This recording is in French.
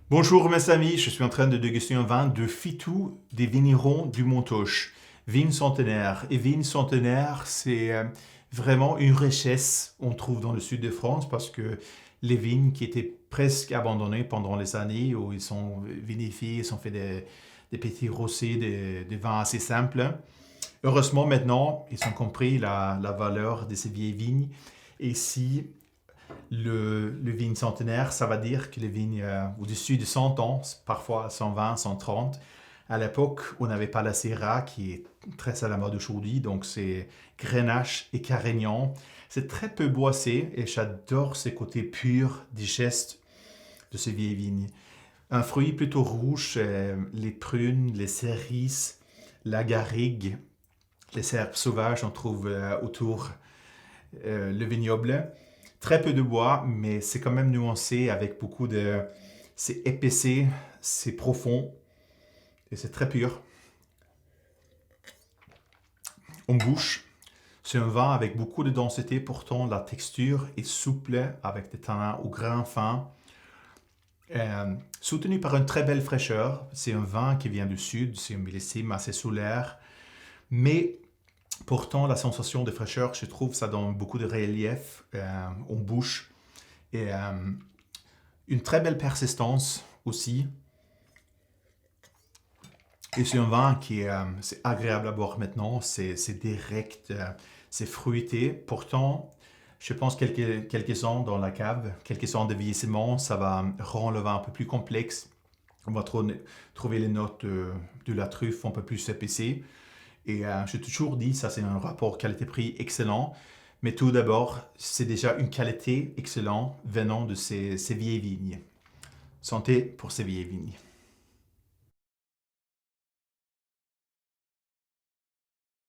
Bonjour mes amis, je suis en train de déguster un vin de Fitou des vignerons du Montoche. Vigne centenaire. Et vigne centenaire, c'est vraiment une richesse on trouve dans le sud de France parce que les vignes qui étaient presque abandonnées pendant les années où ils sont vinifiés, ils ont fait des petits rosés, des vins assez simples. Heureusement maintenant, ils ont compris la valeur de ces vieilles vignes. Et si le vigne centenaire, ça va dire que les vignes au-dessus de 100 ans, parfois 120, 130, à l'époque, on n'avait pas la Syrah qui est très à la mode aujourd'hui, donc c'est Grenache et Carignan. C'est très peu boissé et j'adore ces côtés purs, digestes de ces vieilles vignes. Un fruit plutôt rouge, les prunes, les cerises, la garrigue, les herbes sauvages, on trouve autour le vignoble. Très peu de bois, mais c'est quand même nuancé avec beaucoup de... C'est épaissé, c'est profond et c'est très pur. En bouche, c'est un vin avec beaucoup de densité, pourtant la texture est souple avec des tanins au grain fin. Soutenu par une très belle fraîcheur, c'est un vin qui vient du sud, c'est un millésime assez solaire, mais pourtant, la sensation de fraîcheur, je trouve, ça donne beaucoup de relief en bouche et une très belle persistance aussi. Et c'est un vin qui est c'est agréable à boire maintenant, c'est direct, c'est fruité. Pourtant, je pense quelques ans dans la cave, quelques ans de vieillissement, ça va rendre le vin un peu plus complexe. On va trouver les notes de la truffe un peu plus épaissées. Et j'ai toujours dit, ça c'est un rapport qualité-prix excellent. Mais tout d'abord, c'est déjà une qualité excellente venant de ces vieilles vignes. Santé pour ces vieilles vignes.